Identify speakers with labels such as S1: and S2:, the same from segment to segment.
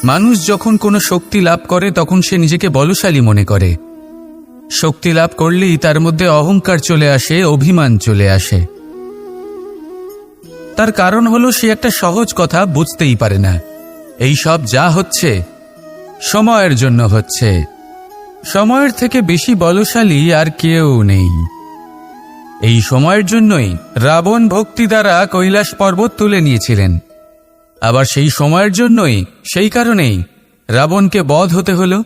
S1: মানুষ যখন কোনো শক্তি লাভ করে তখন সে নিজেকে বলশালী মনে করে। শক্তি লাভ করলেই তার মধ্যে অহংকার চলে আসে, অভিমান চলে আসে। তার কারণ হলো সে একটা সহজ কথা বুঝতেই পারে না। এই সব যা হচ্ছে সময়ের জন্য হচ্ছে। সময়ের থেকে বেশি বলশালী আর কেউ নেই। এই সময়ের জন্যই রাবণ ভক্তি দ্বারা কৈলাস পর্বত তুলে নিয়েছিলেন। আবার সেই সময়ের জন্যই, সেই কারণেই রাবণকে বধ হতে হলো।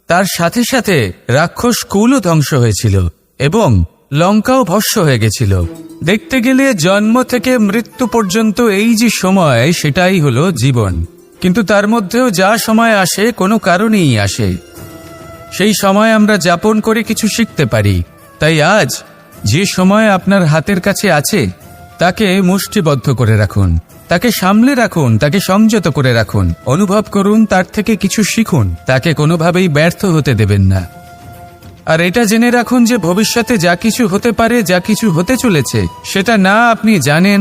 S1: তার সাথে সাথে রাক্ষস কুলও ধ্বংস হয়েছিল এবং লঙ্কাও ভস্ম হয়ে গেছিল। দেখতে গেলে জন্ম থেকে মৃত্যু পর্যন্ত এই যে সময়, সেটাই হলো জীবন। কিন্তু তার মধ্যেও যা সময় আসে কোনো কারণেই আসে। সেই সময় আমরা যাপন করে কিছু শিখতে পারি। তাই আজ যে সময় আপনার হাতের কাছে আছে তাকে মুষ্টিবদ্ধ করে রাখুন, তাকে সামলে রাখুন, তাকে সংযত করে রাখুন, অনুভব করুন, তার থেকে কিছু শিখুন। তাকে কোনোভাবেই ব্যর্থ হতে দেবেন না। আর এটা জেনে রাখুন যে ভবিষ্যতে যা কিছু হতে পারে, যা কিছু হতে চলেছে, সেটা না আপনি জানেন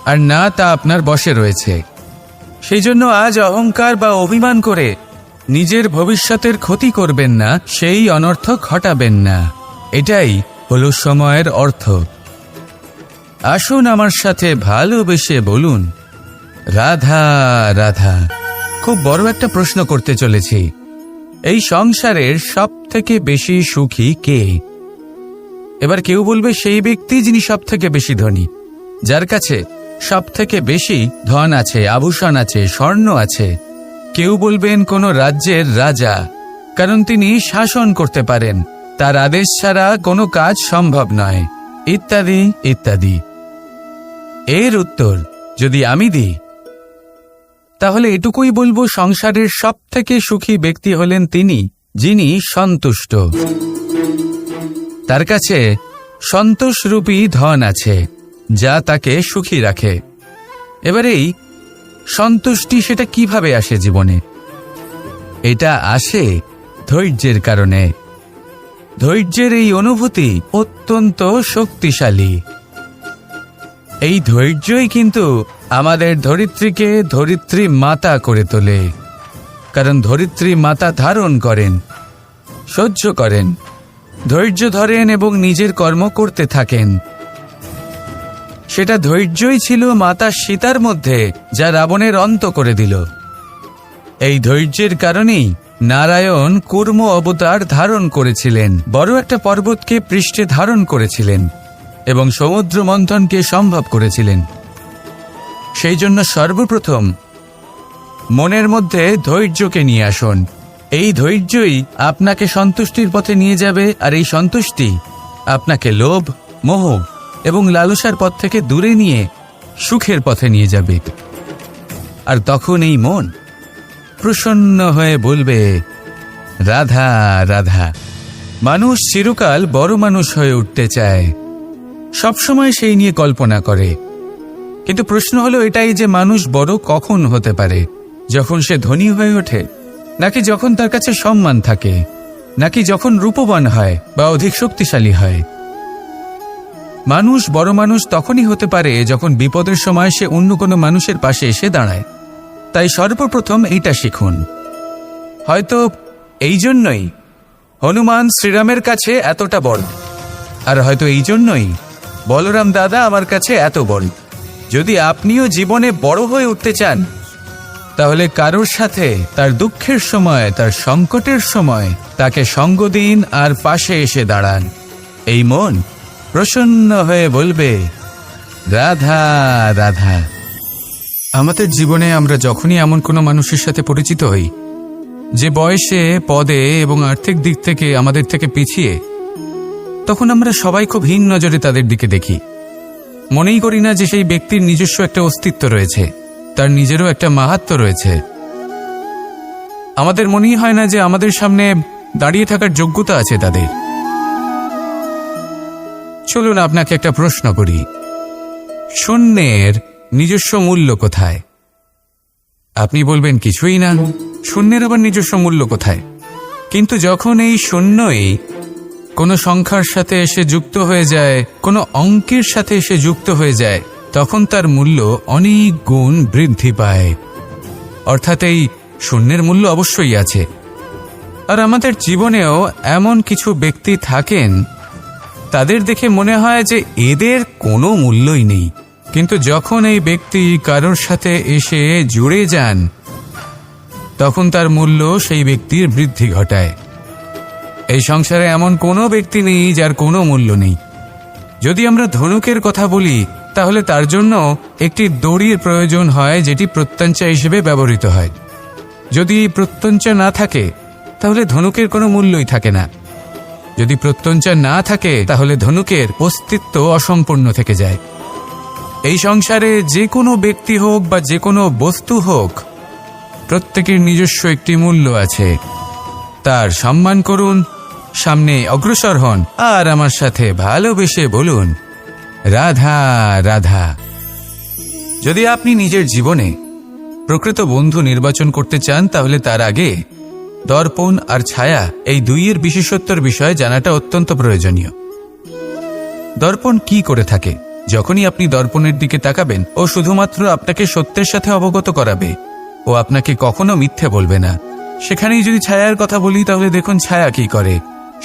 S1: আর না তা আপনার বশে রয়েছে। সেই জন্য আজ অহংকার বা অভিমান করে নিজের ভবিষ্যতের ক্ষতি করবেন না, সেই অনর্থ ঘটাবেন না। এটাই হলো সময়ের অর্থ। আসুন আমার সাথে ভালোবেসে বলুন, রাধা রাধা। খুব বড় একটা প্রশ্ন করতে চলেছি। এই সংসারের সব থেকে বেশি সুখী কে? এবার কেউ বলবে সেই ব্যক্তি যিনি সব থেকে বেশি ধনী, যার কাছে সব থেকে বেশি ধন আছে, আভূষণ আছে, স্বর্ণ আছে। কেউ বলবেন কোনো রাজ্যের রাজা, কারণ তিনি শাসন করতে পারেন, তার আদেশ ছাড়া কোনো কাজ সম্ভব নয়, ইত্যাদি ইত্যাদি। এর উত্তর যদি আমি দিই তাহলে এটুকুই বলবো, সংসারের সব থেকে সুখী ব্যক্তি হলেন তিনি যিনি সন্তুষ্ট। তার কাছে সন্তোষরূপী ধন আছে যা তাকে সুখী রাখে। এবার এই সন্তুষ্টি সেটা কিভাবে আসে জীবনে? এটা আসে ধৈর্যের কারণে। ধৈর্যের এই অনুভূতি অত্যন্ত শক্তিশালী। এই ধৈর্যই কিন্তু আমাদের ধরিত্রীকে ধরিত্রী মাতা করে তোলে। কারণ ধরিত্রী মাতা ধারণ করেন, সহ্য করেন, ধৈর্য ধরেন এবং নিজের কর্ম করতে থাকেন। সেটা ধৈর্যই ছিল মাতা সীতার মধ্যে, যা রাবণের অন্ত করে দিল। এই ধৈর্যের কারণেই নারায়ণ কুর্ম অবতার ধারণ করেছিলেন, বড় একটা পর্বতকে পৃষ্ঠে ধারণ করেছিলেন এবং সমুদ্র মন্থনকে সম্ভব করেছিলেন। সেই জন্য সর্বপ্রথম মনের মধ্যে ধৈর্যকে নিয়ে আসুন। এই ধৈর্যই আপনাকে সন্তুষ্টির পথে নিয়ে যাবে, আর এই সন্তুষ্টি আপনাকে লোভ, মোহ এবং লালসার পথ থেকে দূরে নিয়ে সুখের পথে নিয়ে যাবে। আর তখন এই মন প্রসন্ন হয়ে বলবে, রাধা রাধা। মানুষ চিরকাল বড় মানুষ হয়ে উঠতে চায়, সবসময় সেই নিয়ে কল্পনা করে। কিন্তু প্রশ্ন হলো এটাই যে মানুষ বড় কখন হতে পারে? যখন সে ধনী হয়ে ওঠে, নাকি যখন তার কাছে সম্মান থাকে, নাকি যখন রূপবান হয় বা অধিক শক্তিশালী হয়? মানুষ বড় মানুষ তখনই হতে পারে যখন বিপদের সময় সে অন্য কোনো মানুষের পাশে এসে দাঁড়ায়। তাই সর্বপ্রথম এইটা শিখুন। হয়তো এই জন্যই হনুমান শ্রীরামের কাছে এতটা বড়, আর হয়তো এই জন্যই বলরাম দাদা আমার কাছে এত বড়। যদি আপনিও জীবনে বড় হয়ে উঠতে চান, তাহলে কারোর সাথে তার দুঃখের সময়, তার সংকটের সময় তাকে সঙ্গ দিন আর পাশে এসে দাঁড়ান। এই মন প্রসন্ন হয়ে বলবে, রাধা রাধা। আমাদের জীবনে আমরা যখনই এমন কোনো মানুষের সাথে পরিচিত হই যে বয়সে, পদে এবং আর্থিক দিক থেকে আমাদের থেকে পিছিয়ে, তখন আমরা সবাই খুব হীন নজরে তাদের দিকে দেখি। মনেই করি না যে সেই ব্যক্তির নিজস্ব একটা অস্তিত্ব রয়েছে, তার নিজেরও একটা মাহাত্ম্য রয়েছে। আমাদের মনেই হয় না যে আমাদের সামনে দাঁড়িয়ে থাকার যোগ্যতা আছে তাদের। চলুন আপনাকে একটা প্রশ্ন করি, শূন্যের নিজস্ব মূল্য কোথায়? আপনি বলবেন কিছুই না। শূন্যের আবার নিজস্ব মূল্য কোথায়? কিন্তু যখন এই শূন্যই কোনো সংখ্যার সাথে এসে যুক্ত হয়ে যায়, কোনো অঙ্কের সাথে এসে যুক্ত হয়ে যায়, তখন তার মূল্য অনেক গুণ বৃদ্ধি পায়। অর্থাৎ এই শূন্যের মূল্য অবশ্যই আছে। আর আমাদের জীবনেও এমন কিছু ব্যক্তি থাকেন, তাদের দেখে মনে হয় যে এদের কোনো মূল্যই নেই, কিন্তু যখন এই ব্যক্তি কারোর সাথে এসে জুড়ে যান তখন তার মূল্য সেই ব্যক্তির বৃদ্ধি ঘটায়। এই সংসারে এমন কোনো ব্যক্তি নেই যার কোনো মূল্য নেই। যদি আমরা ধনুকের কথা বলি তাহলে তার জন্য একটি দড়ির প্রয়োজন হয়, যেটি প্রত্যঞ্চা হিসেবে ব্যবহৃত হয়। যদি প্রত্যঞ্চা না থাকে তাহলে ধনুকের কোনো মূল্যই থাকে না। যদি প্রত্যঞ্চা না থাকে তাহলে ধনুকের অস্তিত্ব অসম্পূর্ণ থেকে যায়। এই সংসারে যে কোনো ব্যক্তি হোক বা যে কোনো বস্তু হোক, প্রত্যেকের নিজস্ব একটি মূল্য আছে। তার সম্মান করুন, সামনে অগ্রসর হন, আর আমার সাথে ভালোবেসে বলুন রাধা রাধা। যদি আপনি নিজের জীবনে প্রকৃত বন্ধু নির্বাচন করতে চান তাহলে তার আগে দর্পণ আর ছায়া এই দুইয়ের বিশেষত্বর বিষয়ে জানাটা অত্যন্ত প্রয়োজনীয়। দর্পণ কি করে থাকে? যখনই আপনি দর্পণের দিকে তাকাবেন ও শুধুমাত্র আপনাকে সত্যের সাথে অবগত করাবে, ও আপনাকে কখনো মিথ্যে বলবে না। সেখানেই যদি ছায়ার কথা বলি তাহলে দেখুন ছায়া কি করে,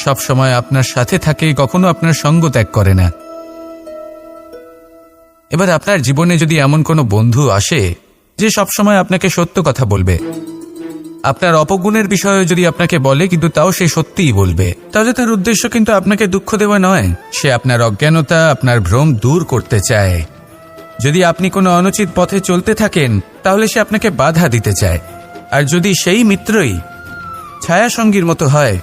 S1: সব সময় আপনার সাথে থাকে, কখনো আপনার সঙ্গ ত্যাগ করে না। এবার আপনার জীবনে যদি এমন কোনো বন্ধু আসে যে সবসময় আপনাকে সত্য কথা বলবে, আপনার অপগুণের বিষয়ে যদি আপনাকে বলে কিন্তু তাও সে সত্যিই বলবে, তাহলে তার উদ্দেশ্য কিন্তু আপনাকে দুঃখ দেওয়া নয়, সে আপনার অজ্ঞানতা, আপনার ভ্রম দূর করতে চায়। যদি আপনি কোনো অনুচিত পথে চলতে থাকেন তাহলে সে আপনাকে বাধা দিতে চায়। আর যদি সেই মিত্রই ছায়া সঙ্গীর মতো হয়,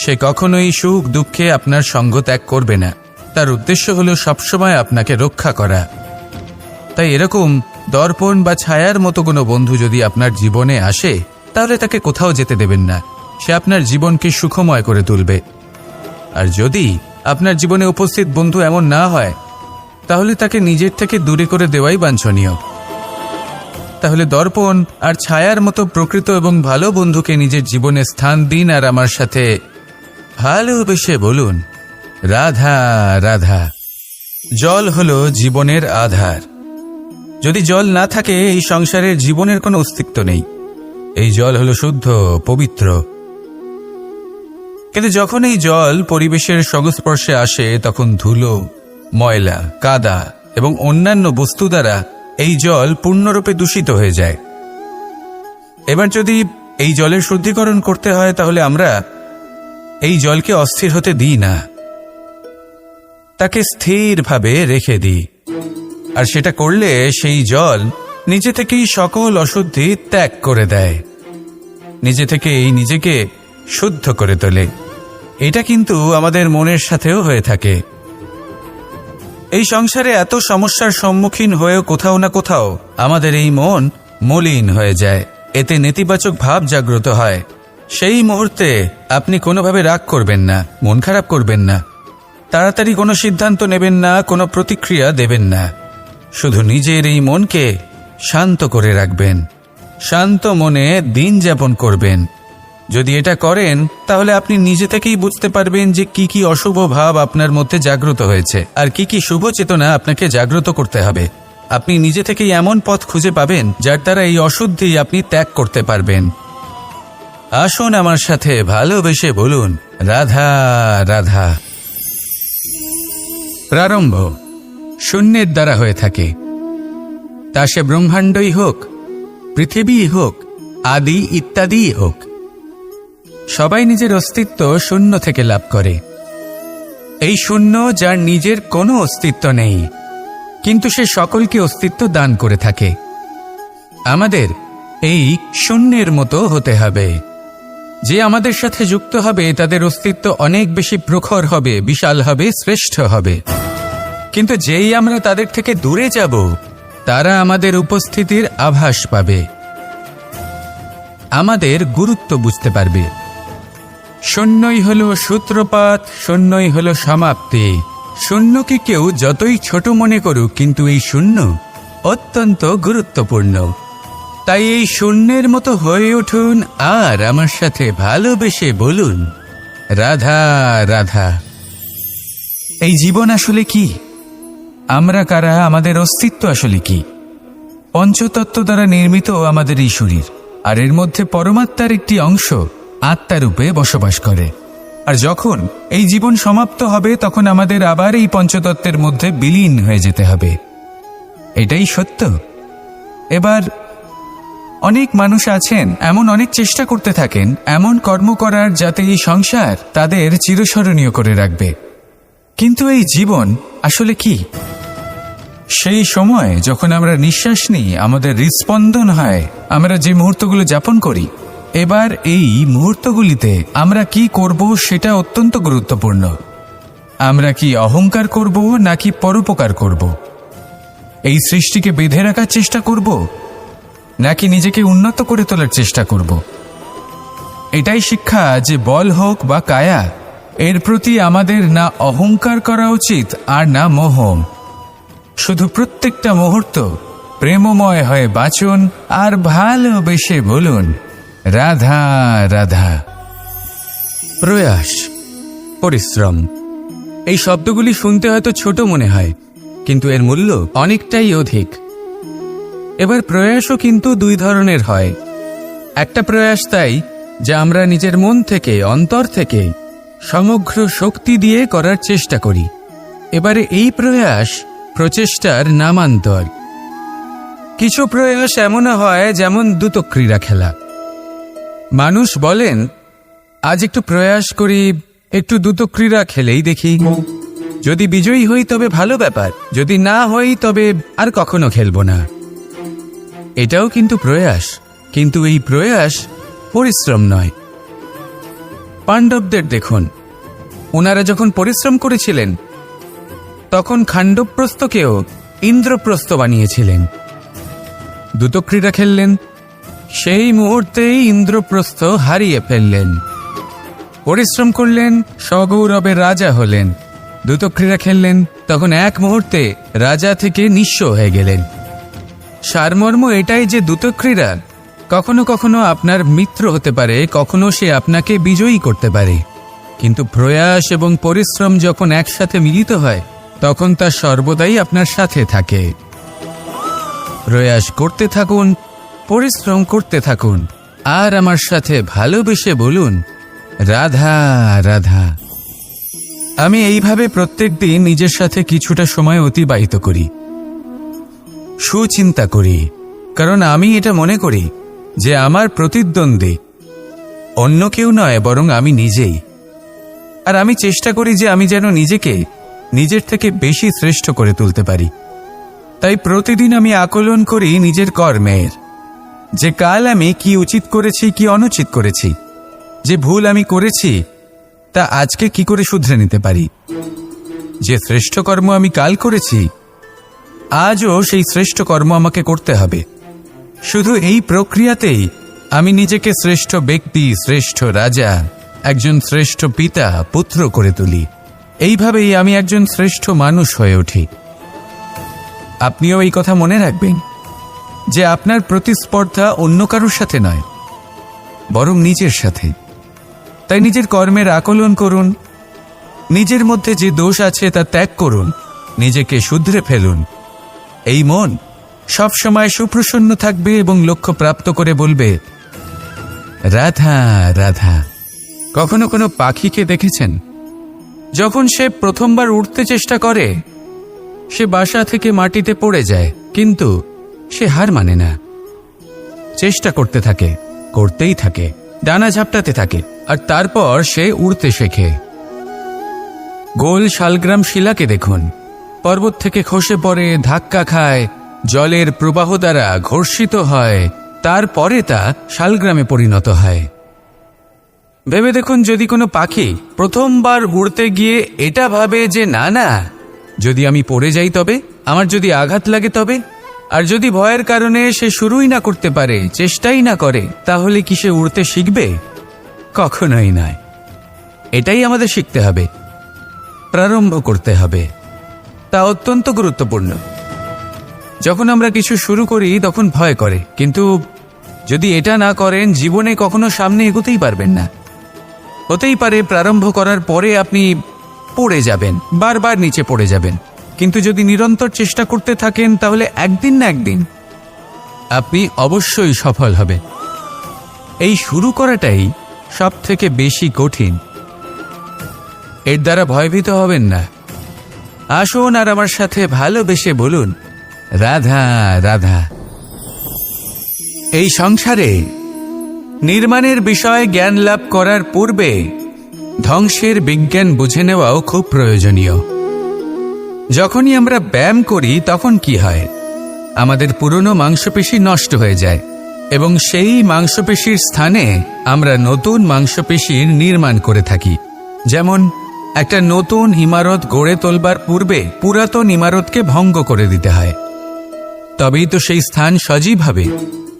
S1: সে কখনোই সুখ দুঃখে আপনার সঙ্গ ত্যাগ করবে না। তার উদ্দেশ্য হলো সবসময় আপনাকে রক্ষা করা। তাই এরকম দর্পণ বা ছায়ার মতো কোনো বন্ধু যদি আপনার জীবনে আসে তাহলে তাকে কোথাও যেতে দেবেন না, সে আপনার জীবনকে সুখময় করে তুলবে। আর যদি আপনার জীবনে উপস্থিত বন্ধু এমন না হয় তাহলে তাকে নিজের থেকে দূরে করে দেওয়াই বাঞ্ছনীয়। তাহলে দর্পণ আর ছায়ার মতো প্রকৃত এবং ভালো বন্ধুকে নিজের জীবনে স্থান দিন, আর আমার সাথে ভালোবেসে বলুন রাধা রাধা। জল হলো জীবনের আধার। যদি জল না থাকে এই সংসারের জীবনের কোনো অস্তিত্ব নেই। এই জল হলো শুদ্ধ, পবিত্র। কিন্তু যখন এই জল পরিবেশের সংস্পর্শে আসে তখন ধুলো, ময়লা, কাদা এবং অন্যান্য বস্তু দ্বারা এই জল পূর্ণরূপে দূষিত হয়ে যায়। এবার যদি এই জলের শুদ্ধিকরণ করতে হয় তাহলে আমরা এই জলকে অস্থির হতে দিই না, তাকে স্থিরভাবে রেখে দিই। আর সেটা করলে সেই জল নিজে থেকেই সকল অশুদ্ধি ত্যাগ করে দেয়, নিজে থেকেই নিজেকে শুদ্ধ করে তোলে। এটা কিন্তু আমাদের মনের সাথেও হয়ে থাকে। এই সংসারে এত সমস্যার সম্মুখীন হয়েও কোথাও না কোথাও আমাদের এই মন মলিন হয়ে যায়, এতে নেতিবাচক ভাব জাগ্রত হয়। সেই মুহূর্তে আপনি কোনোভাবে রাগ করবেন না, মন খারাপ করবেন না, তাড়াতাড়ি কোনো সিদ্ধান্ত নেবেন না, কোনো প্রতিক্রিয়া দেবেন না। শুধু নিজের এই মনকে শান্ত করে রাখবেন, শান্ত মনে দিন যাপন করবেন। যদি এটা করেন তাহলে আপনি নিজে থেকেই বুঝতে পারবেন যে কি কি অশুভ ভাব আপনার মধ্যে জাগ্রত হয়েছে আর কি কি শুভ চেতনা আপনাকে জাগ্রত করতে হবে। আপনি নিজে থেকেই এমন পথ খুঁজে পাবেন যার দ্বারা এই অশুদ্ধি আপনি ত্যাগ করতে পারবেন। আসুন আমার সাথে ভালোবেসে বলুন রাধা রাধা। প্রারম্ভ শূন্যের দ্বারা হয়ে থাকে, তা সে ব্রহ্মাণ্ডই হোক, পৃথিবী হোক, আদি ইত্যাদি হোক। সবাই নিজের অস্তিত্ব শূন্য থেকে লাভ করে। এই শূন্য যার নিজের কোনো অস্তিত্ব নেই, কিন্তু সে সকলকে অস্তিত্ব দান করে থাকে। আমাদের এই শূন্যের মতো হতে হবে। যে আমাদের সাথে যুক্ত হবে তাদের অস্তিত্ব অনেক বেশি প্রখর হবে, বিশাল হবে, শ্রেষ্ঠ হবে। কিন্তু যেই আমরা তাদের থেকে দূরে যাব তারা আমাদের উপস্থিতির আভাস পাবে, আমাদের গুরুত্ব বুঝতে পারবে। শূন্যই হলো সূত্রপাত, শূন্যই হলো সমাপ্তি। শূন্যকে কেউ যতই ছোট মনে করুক, কিন্তু এই শূন্য অত্যন্ত গুরুত্বপূর্ণ। তাই এই শূন্যের মতো হয়ে উঠুন আর আমার সাথে ভালোবেসে বলুন রাধা রাধা। এই জীবন আসলে কি? আমরা কারা? আমাদের অস্তিত্ব আসলে কি? পঞ্চতত্ত্ব দ্বারা নির্মিত আমাদের এই শরীর। আর এর মধ্যে পরমাত্মার একটি অংশ আত্মারূপে বসবাস করে। আর যখন এই জীবন সমাপ্ত হবে তখন আমাদের আবার এই পঞ্চতত্ত্বের মধ্যে বিলীন হয়ে যেতে হবে। এটাই সত্য। এবার অনেক মানুষ আছেন এমন অনেক চেষ্টা করতে থাকেন এমন কর্ম করার যাতে এই সংসার তাদের চিরস্মরণীয় করে রাখবে। কিন্তু এই জীবন আসলে কি? সেই সময় যখন আমরা নিঃশ্বাস নিই, আমাদের হৃদস্পন্দন হয়, আমরা যে মুহূর্তগুলো যাপন করি, এবার এই মুহূর্তগুলিতে আমরা কি করব সেটা অত্যন্ত গুরুত্বপূর্ণ। আমরা কি অহংকার করব নাকি পরোপকার করব? এই সৃষ্টিকে বেঁধে রাখার চেষ্টা করব নাকি নিজেকে উন্নত করে তোলার চেষ্টা করব? এটাই শিক্ষা যে বল হোক বা কায়া, এর প্রতি আমাদের না অহংকার করা উচিত আর না মোহ। শুধু প্রত্যেকটা মুহূর্ত প্রেমময় হয়ে বাঁচুন আর ভালোবেসে বলুন রাধা রাধা। প্রয়াস, পরিশ্রম, এই শব্দগুলি শুনতে হয়তো ছোট মনে হয়, কিন্তু এর মূল্য অনেকটাই অধিক। এবার প্রয়াসও কিন্তু দুই ধরনের হয়। একটা প্রয়াস তাই যা আমরা নিজের মন থেকে, অন্তর থেকে সমগ্র শক্তি দিয়ে করার চেষ্টা করি। এবারে এই প্রয়াস প্রচেষ্টার নামান্তর। কিছু প্রয়াস এমনও হয় যেমন দ্রুতক্রীড়া খেলা। মানুষ বলেন আজ একটু প্রয়াস করি, একটু দ্রুতক্রীড়া খেলেই দেখি, যদি বিজয়ী হই তবে ভালো ব্যাপার, যদি না হই তবে আর কখনো খেলবো না। এটাও কিন্তু প্রয়াস, কিন্তু এই প্রয়াস পরিশ্রম নয়। পাণ্ডবদের দেখুন, ওনারা যখন পরিশ্রম করেছিলেন তখন খাণ্ডবপ্রস্থকেও ইন্দ্রপ্রস্থ বানিয়েছিলেন। দ্রুতক্রীড়া খেললেন, সেই মুহূর্তেই ইন্দ্রপ্রস্থ হারিয়ে ফেললেন। পরিশ্রম করলেন, সগৌরবে রাজা হলেন। দ্রুতক্রীড়া খেললেন, তখন এক মুহূর্তে রাজা থেকে নিঃস্ব হয়ে গেলেন। সারমর্ম এটাই যে দ্রুতক্রীড়া কখনো কখনো আপনার মিত্র হতে পারে, কখনো সে আপনাকে বিজয়ী করতে পারে, কিন্তু প্রয়াস এবং পরিশ্রম যখন একসাথে মিলিত হয় তখন তা সর্বদাই আপনার সাথে থাকে। প্রয়াস করতে থাকুন, পরিশ্রম করতে থাকুন, আর আমার সাথে ভালোবেসে বলুন রাধা রাধা। আমি এইভাবে প্রত্যেক দিন নিজের সাথে কিছুটা সময় অতিবাহিত করি, সুচিন্তা করি, কারণ আমি এটা মনে করি যে আমার প্রতিদ্বন্দ্বী অন্য কেউ নয় বরং আমি নিজেই। আর আমি চেষ্টা করি যে আমি যেন নিজেকে নিজের থেকে বেশি শ্রেষ্ঠ করে তুলতে পারি। তাই প্রতিদিন আমি আকলন করি নিজের কর্মের, যে কাল আমি কি উচিত করেছি কি অনুচিত করেছি, যে ভুল আমি করেছি তা আজকে কি করে শুধরে নিতে পারি। যে শ্রেষ্ঠ কর্ম আমি কাল করেছি আজও সেই শ্রেষ্ঠ কর্ম আমাকে করতে হবে। শুধু এই প্রক্রিয়াতেই আমি নিজেকে শ্রেষ্ঠ ব্যক্তি, শ্রেষ্ঠ রাজা, একজন শ্রেষ্ঠ পিতা, পুত্র করে তুলি। এইভাবেই আমি একজন শ্রেষ্ঠ মানুষ হয়ে উঠি। আপনিও এই কথা মনে রাখবেন যে আপনার প্রতিস্পর্ধা অন্য কারোর সাথে নয় বরং নিজের সাথে। তাই নিজের কর্মের আকলন করুন, নিজের মধ্যে যে দোষ আছে তা ত্যাগ করুন, নিজেকে শুধরে ফেলুন। এই মন সবসময় সুপ্রসন্ন থাকবে এবং লক্ষ্য প্রাপ্ত করে বলবে রাধা রাধা। কখনো কোনো পাখিকে দেখেছেন? যখন সে প্রথমবার উঠতে চেষ্টা করে সে বাসা থেকে মাটিতে পড়ে যায়, কিন্তু সে হার মানে না, চেষ্টা করতে থাকে, করতেই থাকে, ডানা ঝাপটাতে থাকে, আর তারপর সে উড়তে শেখে। গোল শালগ্রাম শিলাকে দেখুন, পর্বত থেকে খসে পড়ে, ধাক্কা খায়, জলের প্রবাহ দ্বারা ঘর্ষিত হয়, তারপরে তা শালগ্রামে পরিণত হয়। ভেবে দেখুন, যদি কোনো পাখি প্রথমবার উড়তে গিয়ে এটা ভাবে যে না না, যদি আমি পড়ে যাই তবে, আমার যদি আঘাত লাগে তবে, আর যদি ভয়ের কারণে সে শুরুই না করতে পারে, চেষ্টাই না করে, তাহলে কি সে উড়তে শিখবে? কখনোই নয়। এটাই আমাদের শিখতে হবে, প্রারম্ভ করতে হবে। তা অত্যন্ত গুরুত্বপূর্ণ। যখন আমরা কিছু শুরু করি তখন ভয় করে, কিন্তু যদি এটা না করেন জীবনে কখনো সামনে এগোতেই পারবেন না। হতেই পারে প্রারম্ভ করার পরে আপনি পড়ে যাবেন, বারবার নিচে পড়ে যাবেন, কিন্তু যদি নিরন্তর চেষ্টা করতে থাকেন তাহলে একদিন না একদিন আপনি অবশ্যই সফল হবেন। এই শুরু করাটাই সব থেকে বেশি কঠিন। এর দ্বারা ভয়ভীত হবেন না। আসুন আর আমার সাথে ভালোবেসে বলুন, রাধা রাধা। এই সংসারে নির্মাণের বিষয়ে জ্ঞান লাভ করার পূর্বে ধ্বংসের বিজ্ঞান বুঝে নেওয়াও খুব প্রয়োজনীয়। যখনই আমরা ব্যায়াম করি তখন কি হয়, আমাদের পুরনো মাংসপেশি নষ্ট হয়ে যায় এবং সেই মাংসপেশির স্থানে আমরা নতুন মাংসপেশির নির্মাণ করে থাকি। যেমন একটা নতুন ইমারত গড়ে তোলবার পূর্বে পুরাতন ইমারতকে ভঙ্গ করে দিতে হয়, তবেই তো সেই স্থান সজীব হবে,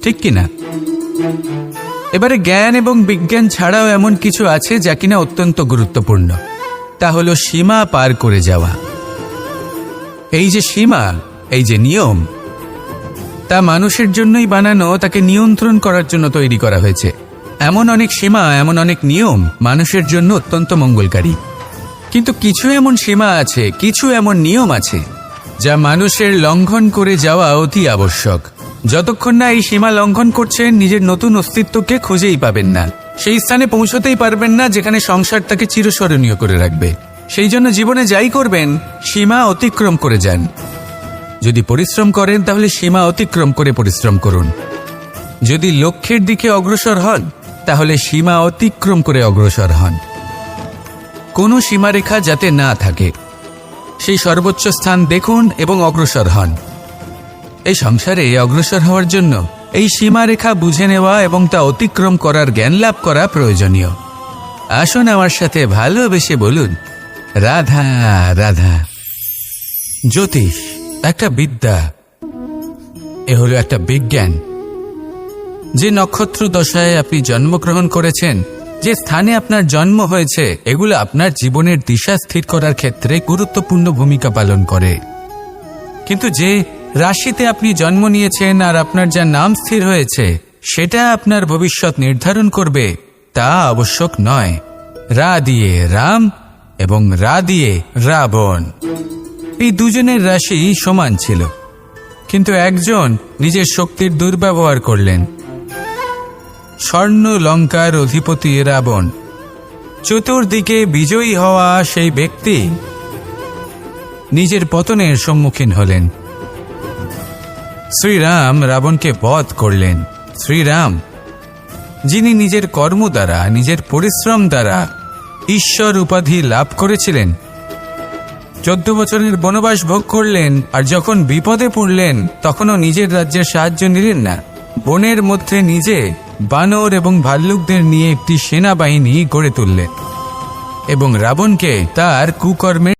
S1: ঠিক কিনা? এবারে জ্ঞান এবং বিজ্ঞান ছাড়াও এমন কিছু আছে যা কিনা অত্যন্ত গুরুত্বপূর্ণ। তা হলো সীমা পার করে যাওয়া। এই যে সীমা, এই যে নিয়ম, তা মানুষের জন্যই বানানো, তাকে নিয়ন্ত্রণ করার জন্য তৈরি করা হয়েছে। এমন অনেক সীমা, এমন অনেক নিয়ম মানুষের জন্য অত্যন্ত মঙ্গলকারী। কিন্তু কিছু এমন সীমা আছে, কিছু এমন নিয়ম আছে যা মানুষের লঙ্ঘন করে যাওয়া অতি আবশ্যক। যতক্ষণ না এই সীমা লঙ্ঘন করছেন, নিজের নতুন অস্তিত্বকে খুঁজেই পাবেন না, সেই স্থানে পৌঁছতেই পারবেন না যেখানে সংসার তাকে চিরস্মরণীয় করে রাখবে। সেই জন্য জীবনে যাই করবেন, সীমা অতিক্রম করে যান। যদি পরিশ্রম করেন তাহলে সীমা অতিক্রম করে পরিশ্রম করুন। যদি লক্ষ্যের দিকে অগ্রসর হন তাহলে সীমা অতিক্রম করে অগ্রসর হন। কোনো সীমারেখা যাতে না থাকে, সেই সর্বোচ্চ স্থান দেখুন এবং অগ্রসর হন। এই সংসারে অগ্রসর হওয়ার জন্য এই সীমারেখা বুঝে নেওয়া এবং তা অতিক্রম করার জ্ঞান লাভ করা প্রয়োজনীয়। আসুন আমার সাথে ভালোবেসে বলুন, রাধা রাধা। জ্যোতিষ একটা বিদ্যা, এ হলো একটা বিজ্ঞান। যে নক্ষত্র দশায় আপনি জন্মগ্রহণ করেছেন, যে স্থানে আপনার জন্ম হয়েছে, এগুলো আপনার জীবনের দিশা স্থির করার ক্ষেত্রে গুরুত্বপূর্ণ ভূমিকা পালন করে। কিন্তু যে রাশিতে আপনি জন্ম নিয়েছেন আর আপনার যা নাম স্থির হয়েছে, সেটা আপনার ভবিষ্যৎ নির্ধারণ করবে তা আবশ্যক নয়। রা দিয়ে রাম এবং রা দিয়ে রাবণ, এই দুজনের রাশি সমান ছিল, কিন্তু একজন নিজের শক্তির দুর্ব্যবহার করলেন। স্বর্ণ লঙ্কার অধিপতি রাবণ, চতুর্দিকে বিজয়ী হওয়া সেই ব্যক্তি নিজের পতনের সম্মুখীন হলেন। শ্রীরাম রাবণকে বধ করলেন। শ্রীরাম, যিনি নিজের কর্ম দ্বারা, নিজের পরিশ্রম দ্বারা ঈশ্বর উপাধি লাভ করেছিলেন, 14 বছরের বনবাস ভোগ করলেন, আর যখন বিপদে পড়লেন তখনও নিজের রাজ্যের সাহায্য নিলেন না। বনের মধ্যে নিজে বানর এবং ভাল্লুকদের নিয়ে একটি সেনাবাহিনী গড়ে তুললেন এবং রাবণকে তার কুকর্মের